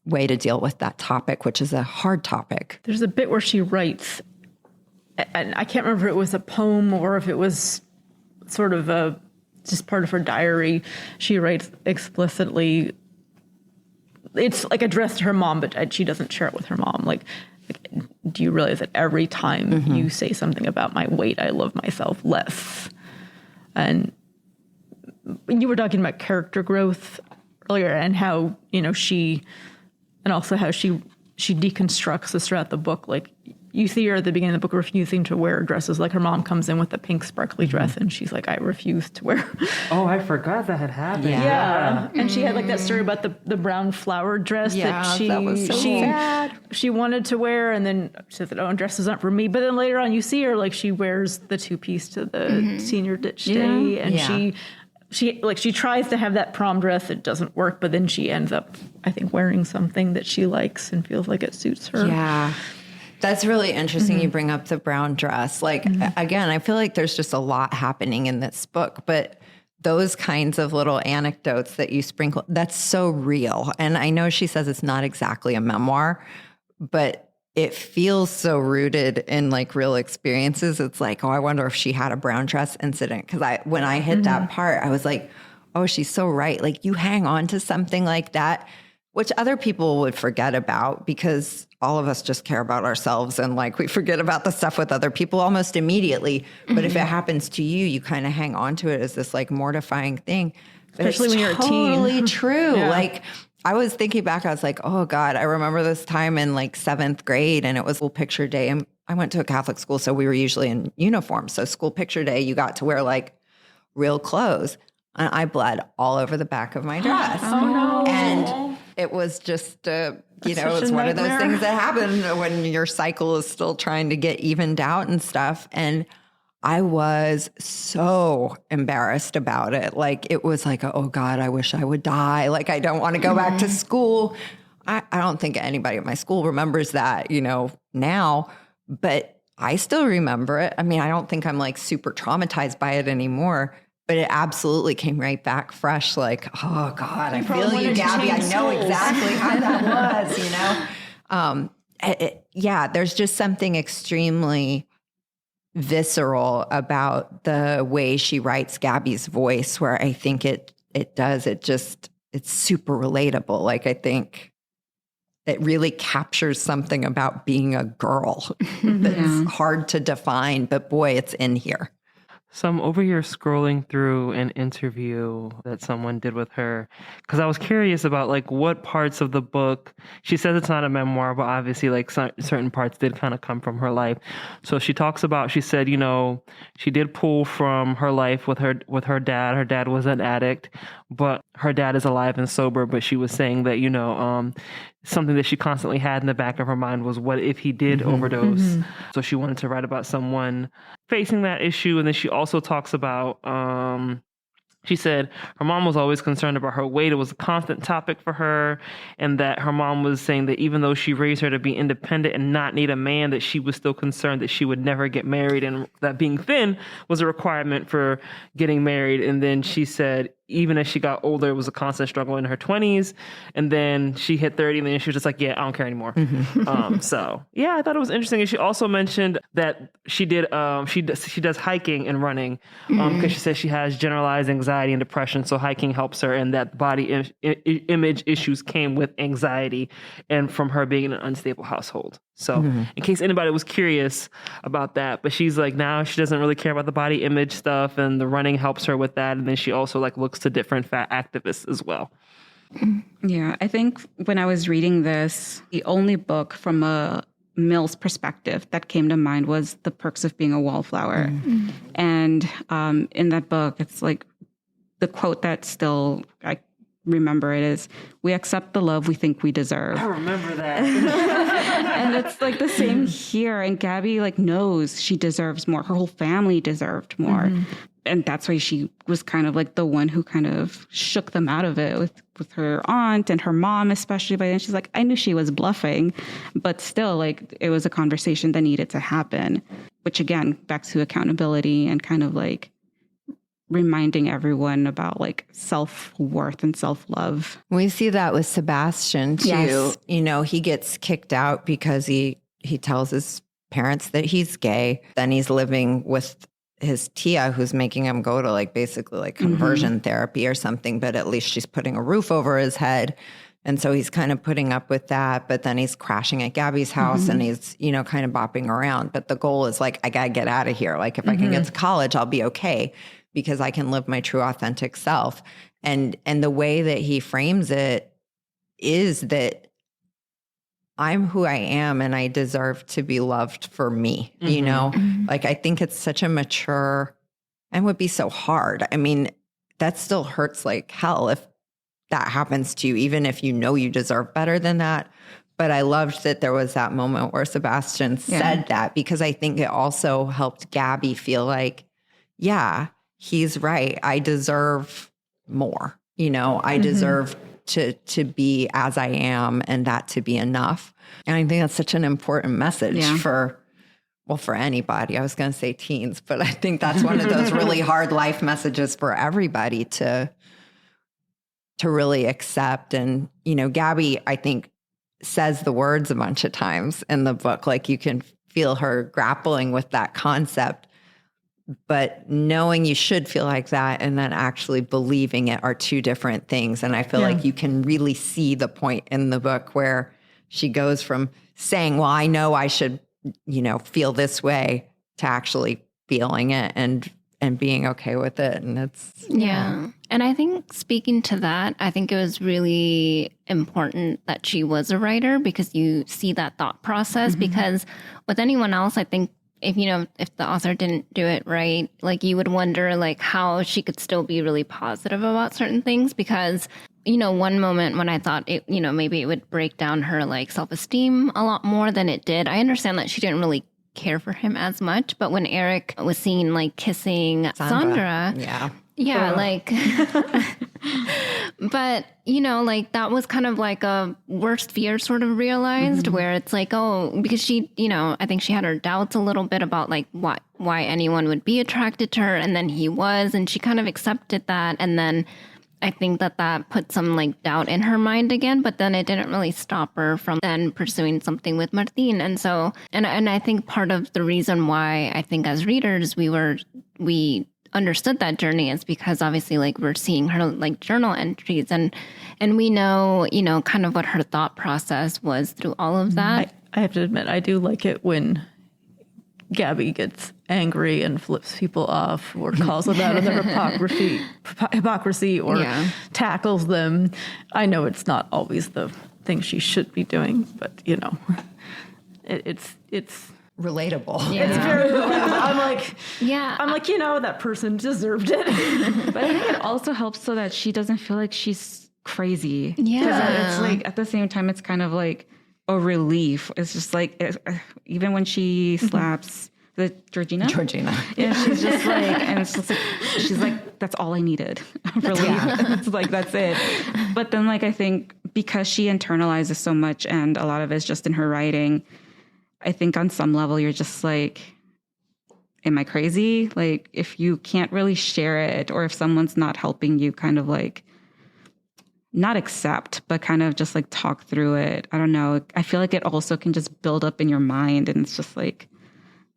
way to deal with that topic, which is a hard topic. There's a bit where she writes, and I can't remember if it was a poem or if it was sort of just part of her diary. She writes explicitly, it's like addressed to her mom, but she doesn't share it with her mom. Like do you realize that every time you say something about my weight, I love myself less? And you were talking about character growth earlier and how, she deconstructs this throughout the book. Like, you see her at the beginning of the book refusing to wear dresses. Like, her mom comes in with a pink sparkly dress and she's like, I refuse to wear. Oh, I forgot that had happened. Yeah. And she had like that story about the brown flowered dress that was so sad. She wanted to wear, and then she said, oh, dresses aren't for me. But then later on you see her, like, she wears the 2-piece to the senior ditch day, and she tries to have that prom dress. It doesn't work, but then she ends up, I think, wearing something that she likes and feels like it suits her. Yeah. That's really interesting. You bring up the brown dress. Like, again, I feel like there's just a lot happening in this book, but those kinds of little anecdotes that you sprinkle, that's so real. And I know she says it's not exactly a memoir, but it feels so rooted in like real experiences. It's like, oh, I wonder if she had a brown dress incident. Because when I hit that part, I was like, oh, she's so right. Like, you hang on to something like that, which other people would forget about, because all of us just care about ourselves, and like we forget about the stuff with other people almost immediately. But if it happens to you, you kind of hang on to it as this like mortifying thing. But Especially when you're a teen. Totally true. Yeah. Like, I was thinking back, I was like, oh God, I remember this time in like 7th grade, and it was school picture day. And I went to a Catholic school, so we were usually in uniform. So school picture day, you got to wear like real clothes. And I bled all over the back of my dress. Oh no. And it was just, it's one of those things that happen when your cycle is still trying to get evened out and stuff. And I was so embarrassed about it. Like, it was like, oh God, I wish I would die. Like, I don't want to go back to school. I don't think anybody at my school remembers that, now, but I still remember it. I mean, I don't think I'm like super traumatized by it anymore, but it absolutely came right back fresh. Like, oh God, I feel you, Gabi. I know exactly how that was, there's just something extremely visceral about the way she writes Gabi's voice, where I think it's super relatable. Like, I think it really captures something about being a girl that's hard to define, but boy, it's in here. So I'm over here scrolling through an interview that someone did with her, because I was curious about like what parts of the book. She says it's not a memoir, but obviously like certain parts did kind of come from her life. So she talks about, she said, she did pull from her life with her dad. Her dad was an addict, but her dad is alive and sober. But she was saying that, something that she constantly had in the back of her mind was, what if he did overdose? So she wanted to write about someone facing that issue. And then she also talks about, she said her mom was always concerned about her weight. It was a constant topic for her. And that her mom was saying that even though she raised her to be independent and not need a man, that she was still concerned that she would never get married, and that being thin was a requirement for getting married. And then she said, even as she got older, it was a constant struggle in her 20s. And then she hit 30, and then she was just like, yeah, I don't care anymore. So yeah, I thought it was interesting. And she also mentioned that she does hiking and running, because she says she has generalized anxiety and depression. So hiking helps her, and that body image issues came with anxiety and from her being in an unstable household. So in case anybody was curious about that, but she's like, now she doesn't really care about the body image stuff, and the running helps her with that. And then she also like looks to different fat activists as well. Yeah, I think when I was reading this, the only book from a male's perspective that came to mind was The Perks of Being a Wallflower. And in that book, it's like the quote that still I remember it is, we accept the love we think we deserve. I remember that. And it's like the same here. And Gabi like knows she deserves more. Her whole family deserved more. And that's why she was kind of like the one who kind of shook them out of it with her aunt and her mom, especially by then. She's like, I knew she was bluffing, but still like it was a conversation that needed to happen, which again, back to accountability and kind of like reminding everyone about like self-worth and self-love. We see that with Sebastian too. Yes. He gets kicked out because he tells his parents that he's gay. Then he's living with his tia, who's making him go to like basically like conversion therapy or something, but at least she's putting a roof over his head. And so he's kind of putting up with that, but then he's crashing at Gabi's house and he's, you know, kind of bopping around. But the goal is like, I got to get out of here. Like if I can get to college, I'll be okay because I can live my true authentic self. And the way that he frames it is that I'm who I am and I deserve to be loved for me, you know? Like I think it's such a mature and would be so hard. I mean, that still hurts like hell if that happens to you, even if you know you deserve better than that. But I loved that there was that moment where Sebastian said that, because I think it also helped Gabi feel like, yeah, he's right. I deserve more. You know, I deserve to be as I am and that to be enough. And I think that's such an important message for anybody. I was going to say teens, but I think that's one of those really hard life messages for everybody to really accept. And, you know, Gabi, I think, says the words a bunch of times in the book. Like you can feel her grappling with that concept, but knowing you should feel like that and then actually believing it are two different things. And I feel like you can really see the point in the book where she goes from saying, well, I know I should, you know, feel this way, to actually feeling it and being okay with it. And it's And I think speaking to that, I think it was really important that she was a writer, because you see that thought process. Because with anyone else, I think if the author didn't do it right, like you would wonder like how she could still be really positive about certain things. Because, you know, one moment when I thought it, you know, maybe it would break down her like self-esteem a lot more than it did. I understand that she didn't really care for him as much, but when Eric was seen like kissing Sandra, like but you know, like that was kind of like a worst fear sort of realized, where it's like, oh, because she, you know, I think she had her doubts a little bit about like why anyone would be attracted to her, and then he was, and she kind of accepted that, and then I think that put some like doubt in her mind again, but then it didn't really stop her from then pursuing something with Martin. And so, and I think part of the reason why I think as readers we understood that journey is because obviously like we're seeing her like journal entries and we know, you know, kind of what her thought process was through all of that. I have to admit, I do like it when Gabi gets angry and flips people off or calls them out of their hypocrisy or tackles them. I know it's not always the thing she should be doing, but you know, it's relatable. It's very relatable. I'm like, you know, that person deserved it. But I think it also helps so that she doesn't feel like she's crazy. Yeah. It's like at the same time, it's kind of like a relief. It's just like, even when she slaps Georgina. Yeah, she's just like, and it's just like, she's like, that's all I needed. Relief. It's like, that's it. But then like, I think because she internalizes so much and a lot of it's just in her writing, I think on some level you're just like, am I crazy? Like if you can't really share it, or if someone's not helping you kind of like, not accept, but kind of just like talk through it. I don't know. I feel like it also can just build up in your mind, and it's just like,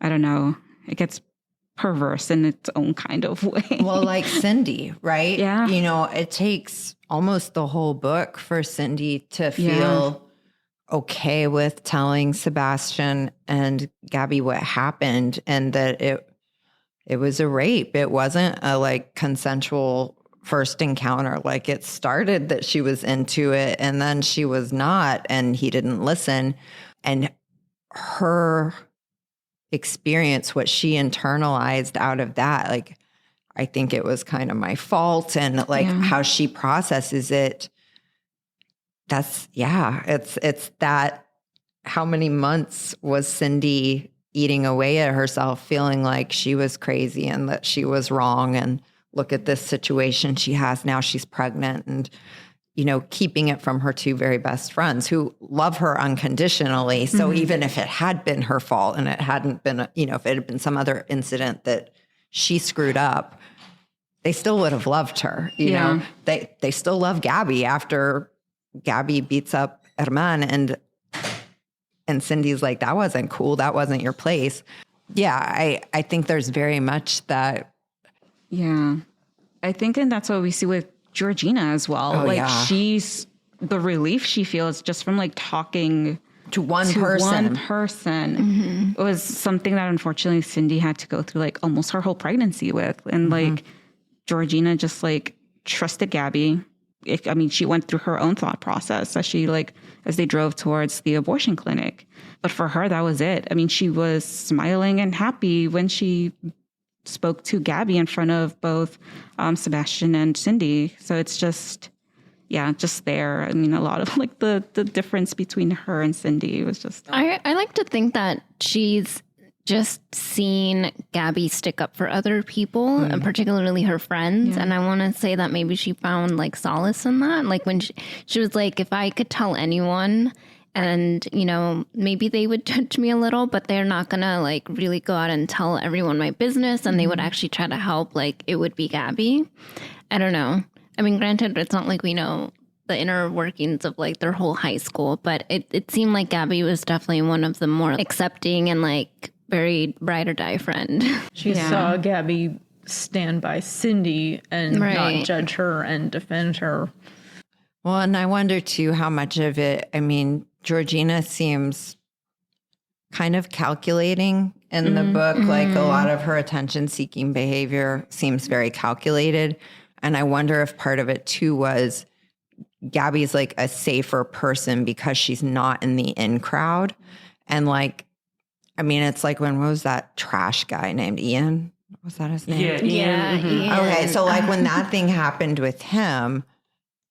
I don't know. It gets perverse in its own kind of way. Well, like Cindy, right? Yeah. You know, it takes almost the whole book for Cindy to feel okay with telling Sebastian and Gabi what happened, and that it was a rape. It wasn't a like consensual first encounter. Like it started that she was into it and then she was not, and he didn't listen. And her experience, what she internalized out of that, like, I think it was kind of my fault, and like how she processes it. That's, it's that, how many months was Cindy eating away at herself, feeling like she was crazy and that she was wrong, and look at this situation she has now, she's pregnant, and, you know, keeping it from her two very best friends who love her unconditionally. So even if it had been her fault and it hadn't been, you know, if it had been some other incident that she screwed up, they still would have loved her. You know, they still love Gabi after Gabi beats up Herman, and Cindy's like, that wasn't cool. That wasn't your place. Yeah. I think there's very much that. Yeah. I think, and that's what we see with Georgina as well. She's the relief she feels just from like talking to one person. It was something that unfortunately Cindy had to go through like almost her whole pregnancy with. And like Georgina just like trusted Gabi. She went through her own thought process as they drove towards the abortion clinic. But for her, that was it. I mean, she was smiling and happy when she spoke to Gabi in front of both Sebastian and Cindy. So it's just there. I mean, a lot of like the difference between her and Cindy was just. I like to think that she's just seen Gabi stick up for other people, and particularly her friends. Yeah. And I want to say that maybe she found like solace in that. Like when she was like, if I could tell anyone, and, you know, maybe they would judge me a little, but they're not going to like really go out and tell everyone my business, and they would actually try to help, like it would be Gabi. I don't know. I mean, granted, it's not like we know the inner workings of like their whole high school, but it seemed like Gabi was definitely one of the more accepting and like very ride or die friend. She saw Gabi stand by Cindy and not judge her and defend her. Well, and I wonder too how much of it, I mean, Georgina seems kind of calculating in the book. Like a lot of her attention-seeking behavior seems very calculated. And I wonder if part of it too was Gabi's like a safer person because she's not in the in crowd. And like, I mean, it's like what was that trash guy named Ian? Was that his name? Yeah, Ian. Ian. Okay, so like when that thing happened with him,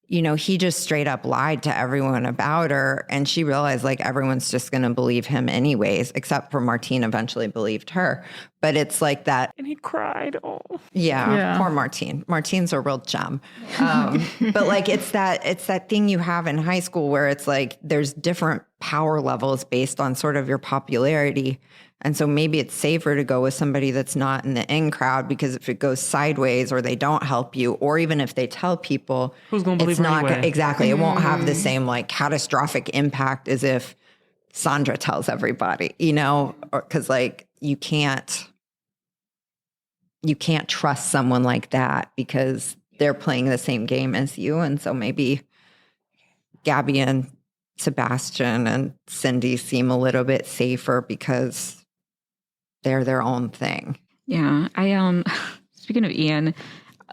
you know, he just straight up lied to everyone about her, and she realized like everyone's just going to believe him anyways, except for Martine eventually believed her. But it's like that. And he cried. Oh, yeah. Poor Martine. Martine's a real gem. But like, it's that thing you have in high school where it's like, there's different power levels based on sort of your popularity. And so maybe it's safer to go with somebody that's not in the in crowd, because if it goes sideways or they don't help you, or even if they tell people, who's going to believe it's not anyway? Exactly. It won't have the same like catastrophic impact as if Sandra tells everybody, you know, because like you can't trust someone like that because they're playing the same game as you. And so maybe Gabi and Sebastian and Cindy seem a little bit safer because they're their own thing. Yeah. Speaking of Ian,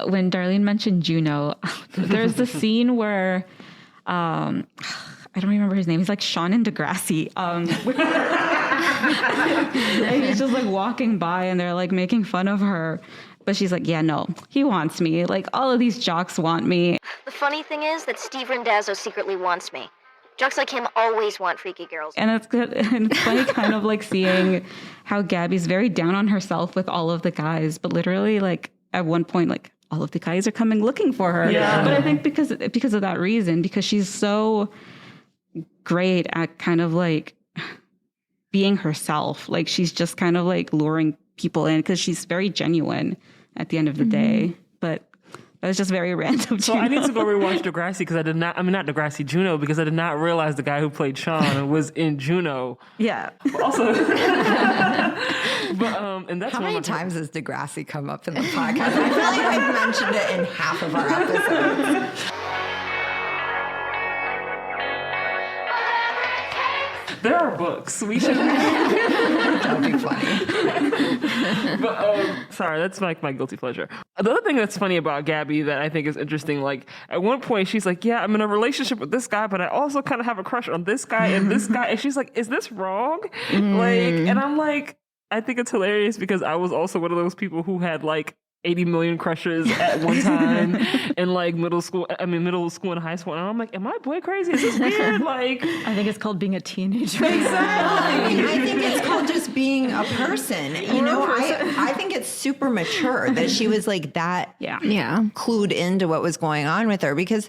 when Darlene mentioned Juno, there's the scene where I don't remember his name. He's like Sean in Degrassi. And he's just like walking by and they're like making fun of her. But she's like, yeah, no, he wants me. Like all of these jocks want me. The funny thing is that Steve Randazzo secretly wants me. Jocks like him always want freaky girls. And it's good. And it's funny kind of like seeing how Gabi's very down on herself with all of the guys. But literally like at one point, like all of the guys are coming looking for her. Yeah. But I think because of that reason, because she's so great at kind of like being herself. Like she's just kind of like luring people in because she's very genuine at the end of the day. But that was just very random. So I need to go rewatch Degrassi because not Degrassi, Juno, because I did not realize the guy who played Sean was in Juno. Yeah. But also, and that's how many times has Degrassi come up in the podcast? I feel like I've mentioned it in half of our episodes. There are books. We should. That would be funny. But sorry, that's like my guilty pleasure. The other thing that's funny about Gabi that I think is interesting, like at one point she's like, "Yeah, I'm in a relationship with this guy, but I also kind of have a crush on this guy and this guy," and she's like, "Is this wrong?" Like, and I'm like, I think it's hilarious because I was also one of those people who had like 80 million crushes at one time in like middle school and high school. And I'm like, am I boy crazy? Is this weird? Like, I think it's called being a teenager. Exactly. I think it's called just being a person. You know, I think it's super mature that she was like that clued into what was going on with her, because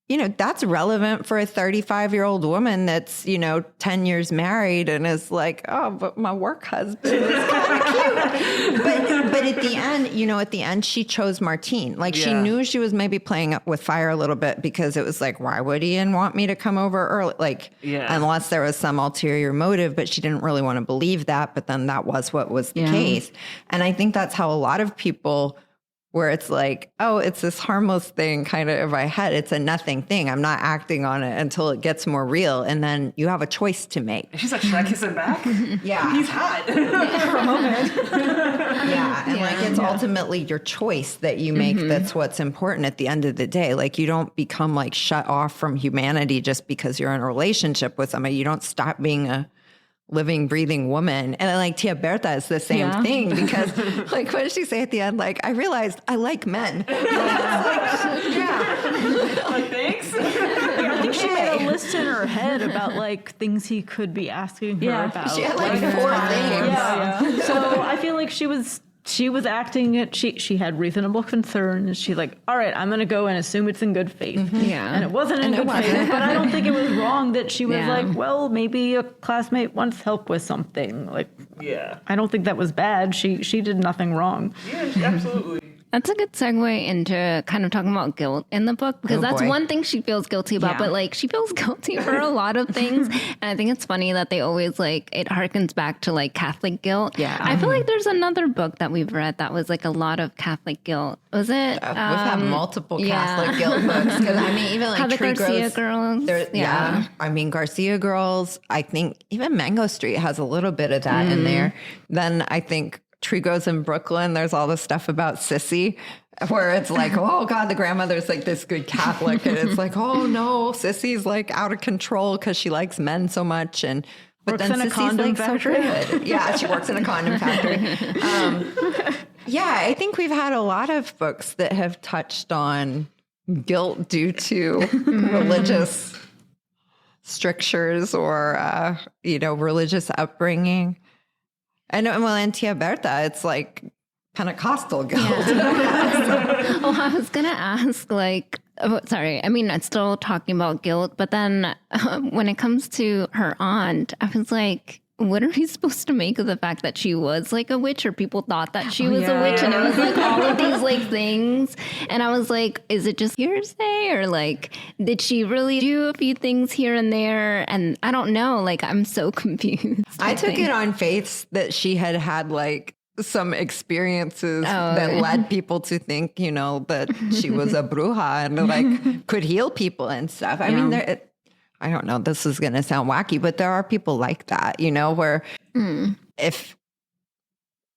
you know, that's relevant for a 35-year-old woman that's, you know, 10 years married and is like, oh, but my work husband is kind of cute. But at the end, she chose Martine. Like she knew she was maybe playing with fire a little bit because it was like, why would Ian want me to come over early? Like, unless there was some ulterior motive, but she didn't really want to believe that. But then that was what was the case. And I think that's how a lot of people where it's like, oh, it's this harmless thing kind of in my head. It's a nothing thing. I'm not acting on it until it gets more real. And then you have a choice to make. She's like, should I kiss him back? Yeah. He's hot. For a moment. Yeah. And like, it's ultimately your choice that you make. That's what's important at the end of the day. Like, you don't become like shut off from humanity just because you're in a relationship with somebody. You don't stop being a living, breathing woman. And like Tia Berta is the same thing, because like, what did she say at the end? Like, I realized I like men. Thanks. I think she made a list in her head about like things he could be asking her about. She had like 4 things. Yeah. So I feel like she was acting it. She had reasonable concerns. She's like, all right, I'm going to go and assume it's in good faith. Yeah. And it wasn't in good faith, but I don't think it was wrong that she was like, well, maybe a classmate wants help with something. Like, I don't think that was bad. She did nothing wrong. Yeah, absolutely. That's a good segue into kind of talking about guilt in the book, because that's one thing she feels guilty about, but like she feels guilty for a lot of things. And I think it's funny that they always like, it harkens back to like Catholic guilt. Yeah. I feel like there's another book that we've read that was like a lot of Catholic guilt. Was it? We've had multiple Catholic guilt books. Because I mean, even like How the Tree Garcia Girls, Girls. I mean, Garcia Girls, I think even Mango Street has a little bit of that in there. Then I think Tree Grows in Brooklyn, there's all this stuff about Sissy, where it's like, oh God, the grandmother's like this good Catholic. And it's like, oh no, Sissy's like out of control because she likes men so much. And but works then in a Sissy's condom like factory. so good. Yeah, she works in a condom factory. I think we've had a lot of books that have touched on guilt due to religious strictures or, religious upbringing. And well, in Tia Berta, it's like Pentecostal guilt. I was going to ask, like, I'm still talking about guilt, but then when it comes to her aunt, I was like, what are we supposed to make of the fact that she was like a witch, or people thought that she was a witch, and it was like all of these like things. And I was like, is it just hearsay, or like, did she really do a few things here and there? And I don't know, like, I'm so confused. I took it on faith that she had like some experiences that led people to think, that she was a bruja and like could heal people and stuff. I mean, I don't know, this is going to sound wacky, but there are people like that, where if,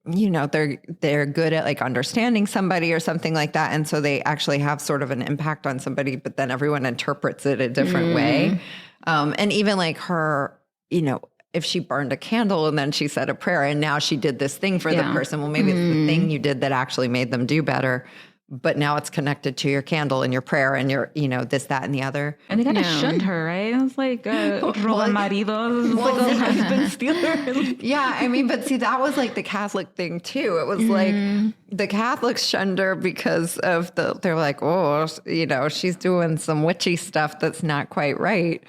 they're good at like understanding somebody or something like that. And so they actually have sort of an impact on somebody, but then everyone interprets it a different way. And even like her, if she burned a candle and then she said a prayer and now she did this thing for the person, well, maybe it's the thing you did that actually made them do better. But now it's connected to your candle and your prayer and your, this, that, and the other. And they kind of shunned her, right? It was like, roban maridos, like a husband stealer. Yeah, I mean, but see, that was like the Catholic thing too. It was like the Catholics shunned her because of they're like, oh, she's doing some witchy stuff that's not quite right.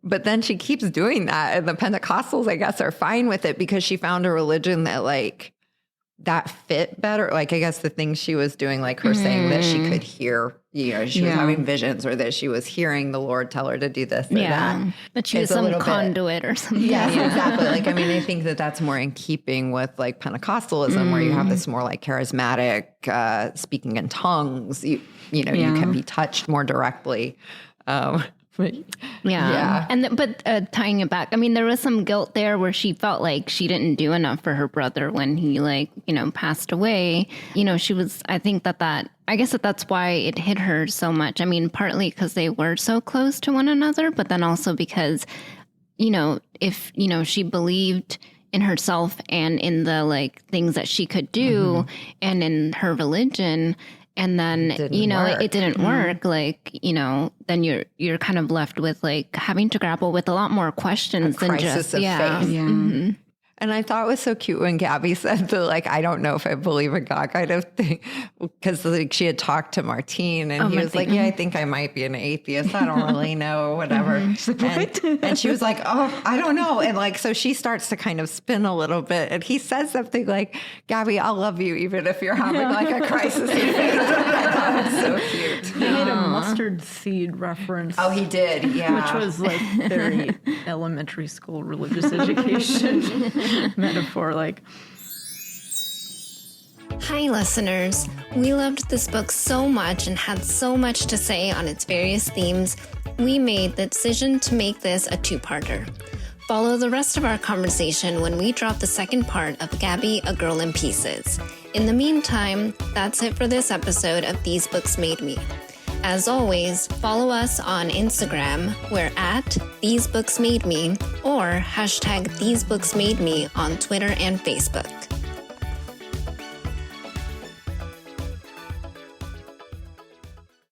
But then she keeps doing that. And the Pentecostals, I guess, are fine with it because she found a religion that like, that fit better. Like, I guess the things she was doing, like her saying that she could hear, she was having visions, or that she was hearing the Lord tell her to do this or that. That she was some conduit or something. Yes, exactly. Like, I mean, I think that that's more in keeping with like Pentecostalism, where you have this more like charismatic speaking in tongues. You can be touched more directly. But tying it back, I mean, there was some guilt there where she felt like she didn't do enough for her brother when he passed away. She was, I think I guess that's why it hit her so much. I mean, partly because they were so close to one another, but then also because, if, she believed in herself and in the like things that she could do and in her religion, and then, it didn't work. Like, then you're kind of left with like having to grapple with a lot more questions than just faith. Mm-hmm. And I thought it was so cute when Gabi said the like, I don't know if I believe in God kind of thing, because like she had talked to Martine and he was like, yeah, I think I might be an atheist. I don't really know, whatever. She's like, and she was like, oh, I don't know. And like, so she starts to kind of spin a little bit. And he says something like, Gabi, I'll love you even if you're having like a crisis. I thought it was so cute. He made a mustard seed reference. Oh, he did. Yeah. Which was like very elementary school religious education. Metaphor, like. Hi, listeners. We loved this book so much and had so much to say on its various themes, we made the decision to make this a two-parter. Follow the rest of our conversation when we drop the second part of Gabi, A Girl in Pieces. In the meantime, that's it for this episode of These Books Made Me. As always, follow us on Instagram. We're at These Books Made Me or hashtag These Books Made Me on Twitter and Facebook.